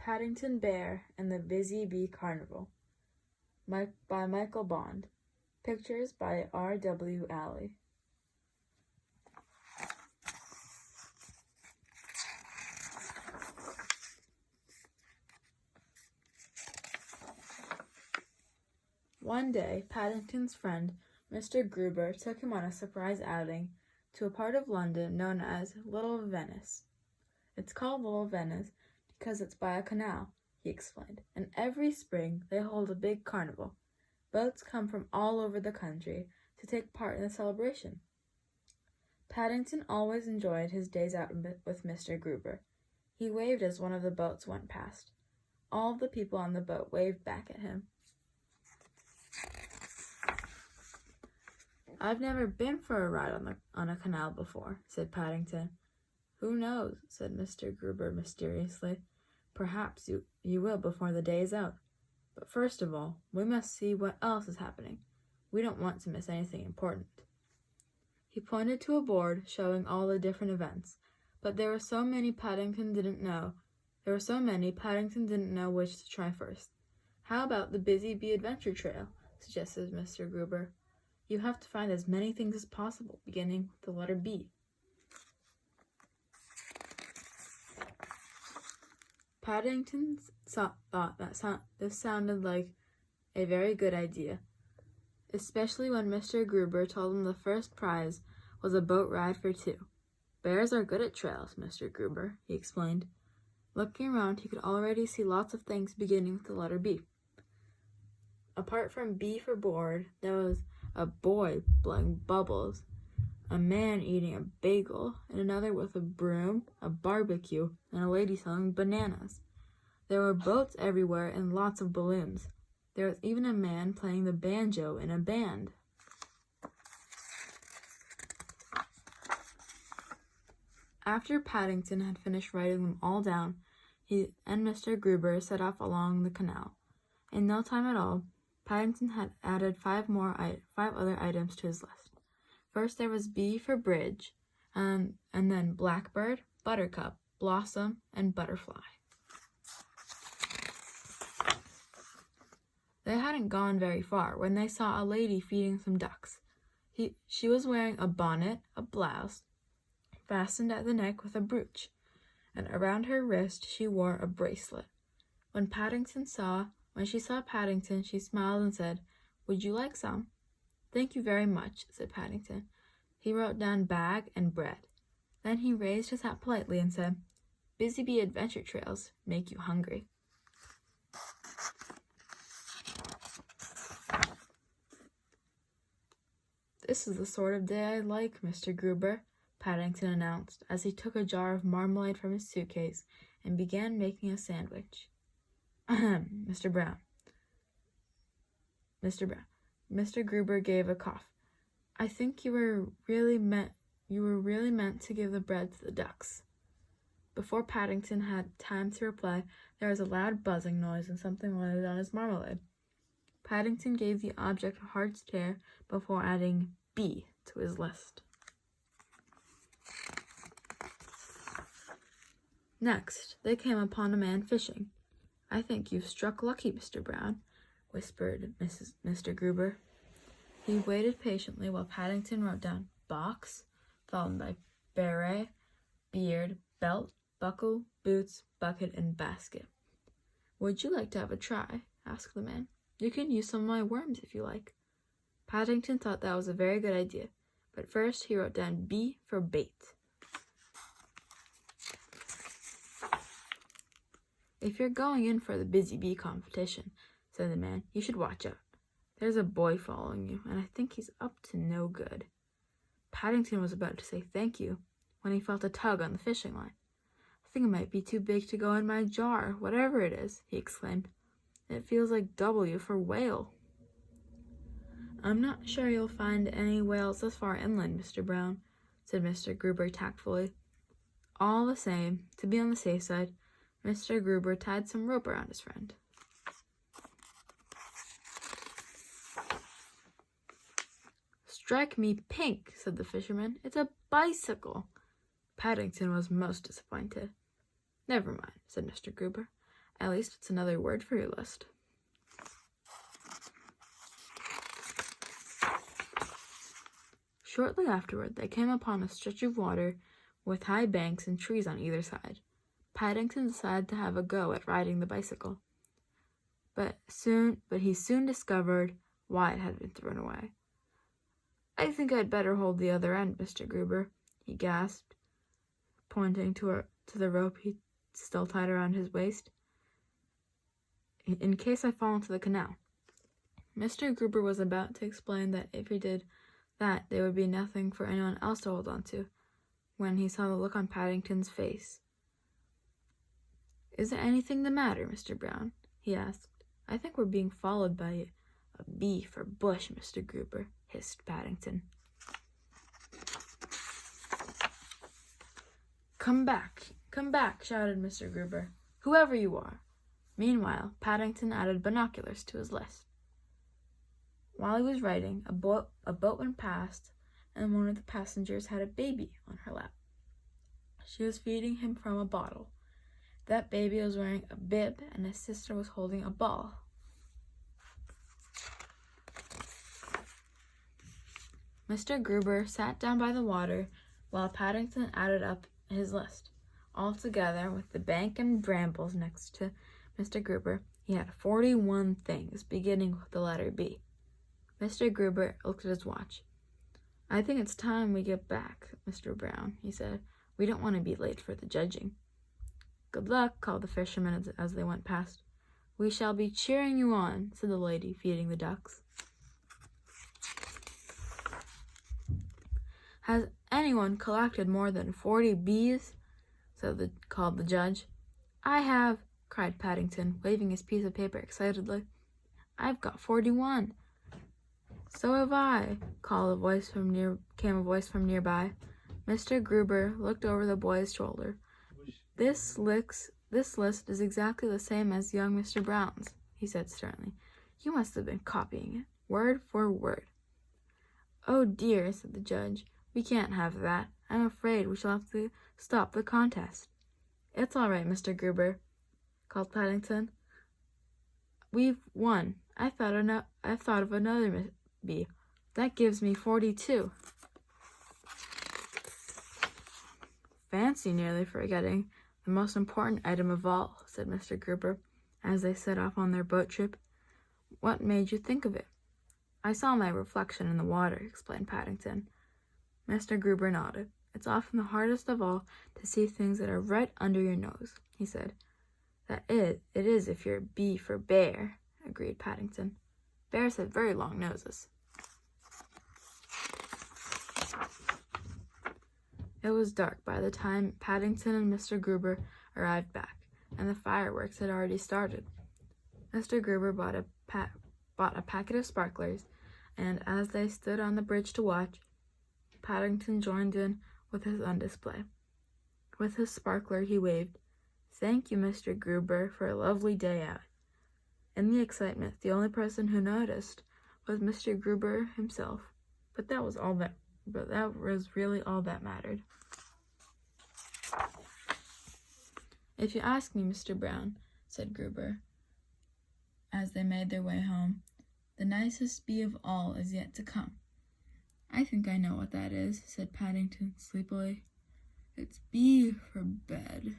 Paddington Bear and the Busy Bee Carnival by Michael Bond. Pictures by R.W. Alley. One day, Paddington's friend, Mr. Gruber, took him on a surprise outing to a part of London known as Little Venice. It's called Little Venice because it's by a canal, he explained, and every spring they hold a big carnival. Boats come from all over the country to take part in the celebration. Paddington always enjoyed his days out with Mr. Gruber. He waved as one of the boats went past. All of the people on the boat waved back at him. "I've never been for a ride on a canal before," said Paddington. "Who knows?" said Mr. Gruber mysteriously. "Perhaps you will before the day is out. But first of all, we must see what else is happening. We don't want to miss anything important." He pointed to a board showing all the different events, but there were so many Paddington didn't know which to try first. "How about the Busy Bee Adventure Trail?" suggested Mr. Gruber. "You have to find as many things as possible, beginning with the letter B." Paddington thought that this sounded like a very good idea, especially when Mr. Gruber told him the first prize was a boat ride for two. "Bears are good at trails, Mr. Gruber," he explained. Looking around, he could already see lots of things beginning with the letter B. Apart from B for board, there was a boy blowing bubbles, a man eating a bagel, and another with a broom, a barbecue, and a lady selling bananas. There were boats everywhere and lots of balloons. There was even a man playing the banjo in a band. After Paddington had finished writing them all down, he and Mr. Gruber set off along the canal. In no time at all, Paddington had added five other items to his list. First there was B for bridge, and then blackbird, buttercup, blossom, and butterfly. They hadn't gone very far when they saw a lady feeding some ducks. She was wearing a bonnet, a blouse, fastened at the neck with a brooch, and around her wrist she wore a bracelet. When she saw Paddington, she smiled and said, "Would you like some?" "Thank you very much," said Paddington. He wrote down bag and bread. Then he raised his hat politely and said, "Busy Bee Adventure Trails make you hungry." "This is the sort of day I like, Mr. Gruber," Paddington announced as he took a jar of marmalade from his suitcase and began making a sandwich. "Ahem, Mr. Brown." Mr. Gruber gave a cough. "I think you were really meant to give the bread to the ducks." Before Paddington had time to reply, there was a loud buzzing noise and something landed on his marmalade. Paddington gave the object a hard stare before adding B to his list. Next, they came upon a man fishing. "I think you've struck lucky, Mr. Brown," whispered Mr. Gruber. He waited patiently while Paddington wrote down box, followed by beret, beard, belt, buckle, boots, bucket, and basket. "Would you like to have a try?" asked the man. "You can use some of my worms if you like." Paddington thought that was a very good idea, but first he wrote down B for bait. "If you're going in for the Busy Bee competition," said the man, "you should watch out. There's a boy following you, and I think he's up to no good." Paddington was about to say thank you when he felt a tug on the fishing line. "I think it might be too big to go in my jar, whatever it is," he exclaimed. "It feels like W for whale." "I'm not sure you'll find any whales this far inland, Mr. Brown," said Mr. Gruber tactfully. All the same, to be on the safe side, Mr. Gruber tied some rope around his friend. "Strike me pink," said the fisherman. "It's a bicycle." Paddington was most disappointed. "Never mind," said Mr. Gruber. At least it's another word for your list. Shortly afterward, they came upon a stretch of water with high banks and trees on either side. Paddington decided to have a go at riding the bicycle. But he soon discovered why it had been thrown away. "I think I'd better hold the other end, Mr. Gruber," he gasped, pointing to the rope he still tied around his waist, "in case I fall into the canal." Mr. Gruber was about to explain that if he did that, there would be nothing for anyone else to hold on to, when he saw the look on Paddington's face. "Is there anything the matter, Mr. Brown?" he asked. "I think we're being followed by a bee for bush, Mr. Gruber," hissed Paddington. Come back, shouted Mr. Gruber, "whoever you are." Meanwhile, Paddington added binoculars to his list. While he was writing, a boat went past, and one of the passengers had a baby on her lap. She was feeding him from a bottle. That baby was wearing a bib, and his sister was holding a ball. Mr. Gruber sat down by the water while Paddington added up his list. Altogether, with the bank and brambles next to Mr. Gruber, he had 41 things, beginning with the letter B. Mr. Gruber looked at his watch. "I think it's time we get back, Mr. Brown," he said. "We don't want to be late for the judging." "Good luck," called the fisherman as they went past. "We shall be cheering you on," said the lady feeding the ducks. "Has anyone collected more than 40 bees?" called the judge. "I have," cried Paddington, waving his piece of paper excitedly. "I've got 41. "So have I," came a voice from nearby. Mr. Gruber looked over the boy's shoulder. This list is exactly the same as young Mr. Brown's," he said sternly. "You must have been copying it, word for word." "Oh dear," said the judge. "We can't have that. I'm afraid we shall have to stop the contest." "It's all right, Mr. Gruber," called Paddington. "We've won. I thought of another bee. That gives me 42. "Fancy nearly forgetting the most important item of all," said Mr. Gruber, as they set off on their boat trip. "What made you think of it?" "I saw my reflection in the water," explained Paddington. Mr. Gruber nodded. "It's often the hardest of all to see things that are right under your nose," he said. It is if you're B for bear," agreed Paddington. "Bears have very long noses." It was dark by the time Paddington and Mr. Gruber arrived back, and the fireworks had already started. Mr. Gruber bought a packet of sparklers, and as they stood on the bridge to watch, Paddington joined in with his on display. With his sparkler, he waved, "Thank you, Mr. Gruber, for a lovely day out." In the excitement, the only person who noticed was Mr. Gruber himself, but that was really all that mattered. "If you ask me, Mr. Brown," said Gruber, as they made their way home, "the nicest bee of all is yet to come." "I think I know what that is," said Paddington sleepily. "It's B for bed."